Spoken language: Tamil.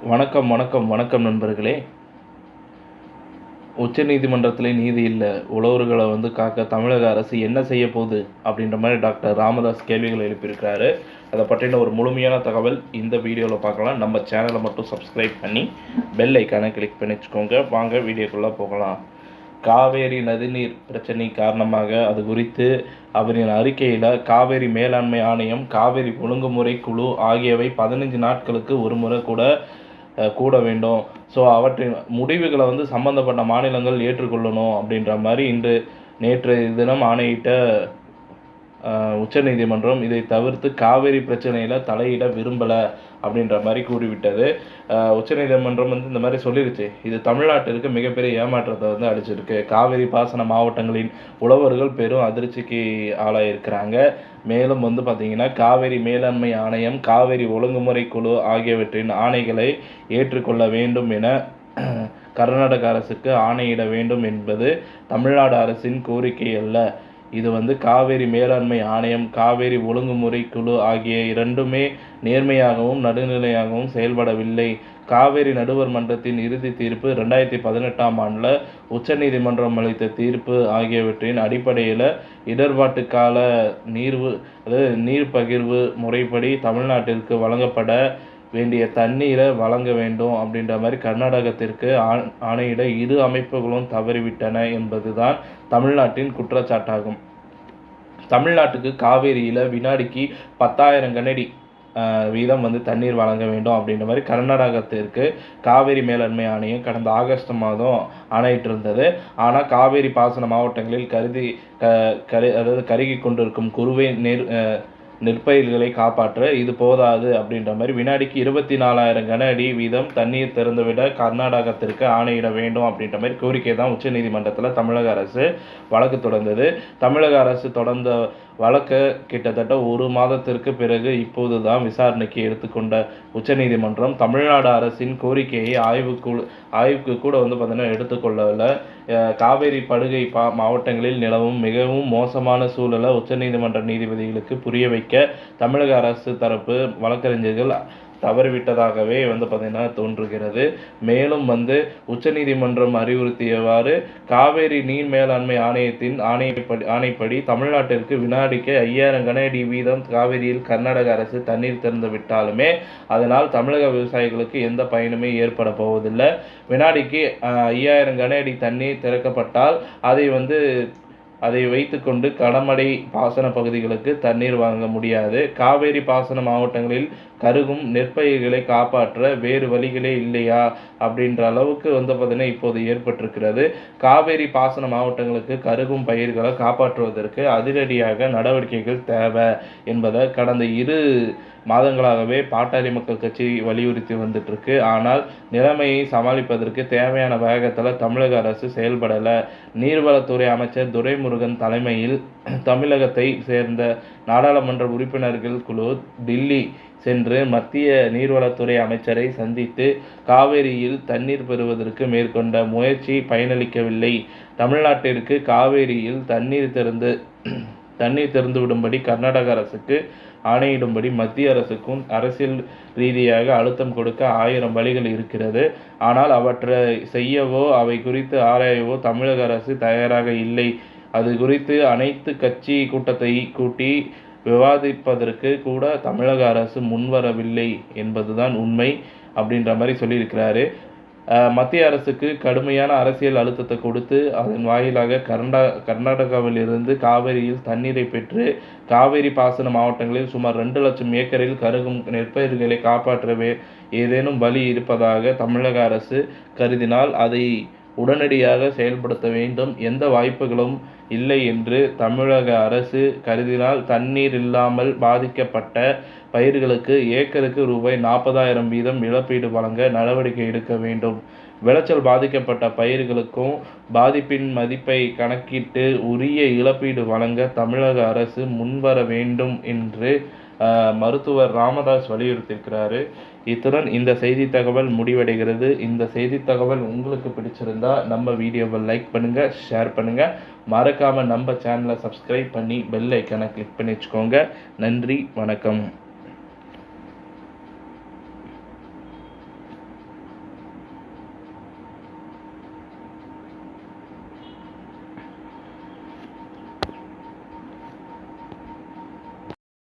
வணக்கம் வணக்கம் வணக்கம் நண்பர்களே. உச்சநீதிமன்றத்திலே நீதி இல்லை, உழவர்களை காக்க தமிழக அரசு என்ன செய்ய போகுது அப்படின்ற மாதிரி டாக்டர் ராமதாஸ் கேள்விகள் எழுப்பியிருக்கிறாரு. அதை பற்றின ஒரு முழுமையான தகவல் இந்த வீடியோவில் பார்க்கலாம். நம்ம சேனலை மட்டும் சப்ஸ்கிரைப் பண்ணி பெல் ஐக்கானை கிளிக் பண்ணி வச்சுக்கோங்க. வாங்க வீடியோக்குள்ளே போகலாம். காவேரி நதிநீர் பிரச்சனை காரணமாக அது குறித்து அவரின் அறிக்கையில் காவேரி மேலாண்மை ஆணையம், காவேரி ஒழுங்குமுறை குழு ஆகியவை 15 நாட்களுக்கு ஒரு முறை கூட வேண்டும். ஸோ அவற்றின் முடிவுகளை சம்பந்தப்பட்ட மாநிலங்கள் ஏற்றுக்கொள்ளணும் அப்படின்ற மாதிரி நேற்று தினம் ஆணையிட்ட உச்சநீதிமன்றம் இதை தவிர்த்து காவேரி பிரச்சனையில் தலையிட விரும்பலை அப்படின்ற மாதிரி கூறிவிட்டது. உச்சநீதிமன்றம் இந்த மாதிரி சொல்லிருச்சு. இது தமிழ்நாட்டிற்கு மிகப்பெரிய ஏமாற்றத்தை அளிச்சிருக்கு. காவேரி பாசன மாவட்டங்களின் உழவர்கள் பெரும் அதிர்ச்சிக்கு ஆளாயிருக்கிறாங்க. மேலும் பார்த்திங்கன்னா காவேரி மேலாண்மை ஆணையம், காவேரி ஒழுங்குமுறை குழு ஆகியவற்றின் ஆணைகளை ஏற்றுக்கொள்ள வேண்டும் என கர்நாடக அரசுக்கு ஆணையிட வேண்டும் என்பது தமிழ்நாடு அரசின் கோரிக்கை அல்ல. இது காவேரி மேலாண்மை ஆணையம், காவேரி ஒழுங்குமுறை குழு ஆகிய இரண்டுமே நேர்மையாகவும் நடுநிலையாகவும் செயல்படவில்லை. காவேரி நடுவர் மன்றத்தின் இறுதி தீர்ப்பு 2018ஆம் ஆண்டில் உச்சநீதிமன்றம் அளித்த தீர்ப்பு ஆகியவற்றின் அடிப்படையில் இடர்பாட்டு கால நீர் பகிர்வு முறைப்படி தமிழ்நாட்டிற்கு வழங்கப்பட வேண்டிய தண்ணீரை வழங்க வேண்டும் அப்படின்ற மாதிரி கர்நாடகத்திற்கு ஆணையிட இரு அமைப்புகளும் தவறிவிட்டன என்பதுதான் தமிழ்நாட்டின் குற்றச்சாட்டாகும். தமிழ்நாட்டுக்கு காவேரியில் வினாடிக்கு 10,000 கனஅடி வீதம் தண்ணீர் வழங்க வேண்டும் அப்படின்ற மாதிரி கர்நாடகத்திற்கு காவேரி மேலாண்மை ஆணையம் கடந்த ஆகஸ்ட் மாதம் ஆணையிட்டிருந்தது. ஆனால் காவேரி பாசன மாவட்டங்களில் கருகி கொண்டிருக்கும் குறுவை நெற்பயிர்களை காப்பாற்ற இது போதாது அப்படின்ற மாதிரி வினாடிக்கு 24,000 கனஅடி வீதம் தண்ணீர் திறந்துவிட கர்நாடகத்திற்கு ஆணையிட வேண்டும் அப்படின்ற மாதிரி கோரிக்கை தான் உச்சநீதிமன்றத்தில் தமிழக அரசு வழக்கு தொடர்ந்தது. தமிழக அரசு தொடர்ந்த வழக்கு கிட்டத்தட்ட ஒரு மாதத்திற்கு பிறகு இப்போது தான் விசாரணைக்கு எடுத்துக்கொண்ட உச்சநீதிமன்றம் தமிழ்நாடு அரசின் கோரிக்கையை ஆய்வுக்கு கூட பார்த்தீங்கன்னா எடுத்துக்கொள்ளவில்லை. காவேரி படுகை மாவட்டங்களில் நிலவும் மிகவும் மோசமான சூழலை உச்சநீதிமன்ற நீதிபதிகளுக்கு புரிய வைக்க தமிழக அரசு தரப்பு வழக்கறிஞர்கள் தவறிவிட்டதாகவே பார்த்தீங்கன்னா தோன்றுகிறது. மேலும் உச்சநீதிமன்றம் அறிவுறுத்தியவாறு காவேரி நீர் மேலாண்மை ஆணையத்தின் ஆணைப்படி தமிழ்நாட்டிற்கு வினாடிக்கு 5,000 கனஅடி வீதம் காவேரியில் கர்நாடக அரசு தண்ணீர் திறந்து விட்டாலுமே அதனால் தமிழக விவசாயிகளுக்கு எந்த பயனுமே ஏற்பட போவதில்லை. வினாடிக்கு 5,000 கனஅடி தண்ணீர் திறக்கப்பட்டால் அதை வைத்துக்கொண்டு கடமடை பாசன பகுதிகளுக்கு தண்ணீர் வழங்க முடியாது. காவேரி பாசன மாவட்டங்களில் கருகும் நெற்பயிர்களை காப்பாற்ற வேறு வழிகளே இல்லையா அப்படின்ற அளவுக்கு பார்த்தீங்கன்னா இப்போது ஏற்பட்டிருக்கிறது. காவேரி பாசன மாவட்டங்களுக்கு கருகும் பயிர்களை காப்பாற்றுவதற்கு அதிரடியாக நடவடிக்கைகள் தேவை என்பதை கடந்த 2 மாதங்களாகவே பாட்டாளி மக்கள் கட்சி வலியுறுத்தி வந்துட்டுருக்கு. ஆனால் நிலைமையை சமாளிப்பதற்கு தேவையான வேகத்தில் தமிழக அரசு செயல்படலை. நீர்வளத்துறை அமைச்சர் துரைமுருகன் தலைமையில் தமிழகத்தை சேர்ந்த நாடாளுமன்ற உறுப்பினர்கள் குழு டில்லி சென்று மத்திய நீர்வளத்துறை அமைச்சரை சந்தித்து காவேரியில் தண்ணீர் பெறுவதற்கு மேற்கொண்ட முயற்சி பயனளிக்கவில்லை. தமிழ்நாட்டிற்கு காவேரியில் தண்ணீர் திறந்து விடும்படி கர்நாடக அரசுக்கு ஆணையிடும்படி மத்திய அரசுக்கும் அரசியல் ரீதியாக அழுத்தம் கொடுக்க 1000 வழிகள் இருக்கிறது. ஆனால் அவற்றை செய்யவோ அவை குறித்து ஆராயவோ தமிழக அரசு தயாராக இல்லை. அது குறித்து அனைத்து கட்சி கூட்டத்தை கூட்டி விவாதிப்பதற்கு கூட தமிழக அரசு முன்வரவில்லை என்பதுதான் உண்மை அப்படின்ற மாதிரி சொல்லியிருக்கிறாரு. மத்திய அரசுக்கு கடுமையான அரசியல் அழுத்தத்தை கொடுத்து அதன் வாயிலாக கர்நாடகாவிலிருந்து காவேரியில் தண்ணீரை பெற்று காவேரி பாசன மாவட்டங்களில் சுமார் 2 லட்சம் ஏக்கரில் கருகும் நெற்பயிர்களை காப்பாற்றவே ஏதேனும் வழி இருப்பதாக தமிழக அரசு கருதினால் அதை உடனடியாக செயல்படுத்த வேண்டும். எந்த வாய்ப்புகளும் இல்லை என்று தமிழக அரசு கருதினால் தண்ணீர் இல்லாமல் பாதிக்கப்பட்ட பயிர்களுக்கு ஏக்கருக்கு ரூபாய் 40,000 வீதம் இழப்பீடு வழங்க நடவடிக்கை எடுக்க வேண்டும். விளைச்சல் பாதிக்கப்பட்ட பயிர்களுக்கும் பாதிப்பின் மதிப்பை கணக்கிட்டு உரிய இழப்பீடு வழங்க தமிழக அரசு முன்வர வேண்டும் என்று மருத்துவர் ராமதாஸ் வலியுறுத்தியிருக்கிறாரு. இத்துடன் இந்த செய்தி தகவல் முடிவடைகிறது. இந்த செய்தி தகவல் உங்களுக்கு பிடிச்சிருந்தா நம்ம வீடியோவை லைக் பண்ணுங்கள், ஷேர் பண்ணுங்கள். மறக்காமல் நம்ம சேனலை சப்ஸ்கிரைப் பண்ணி பெல் ஐக்கானை கிளிக் பண்ணி வச்சுக்கோங்க. நன்றி, வணக்கம்.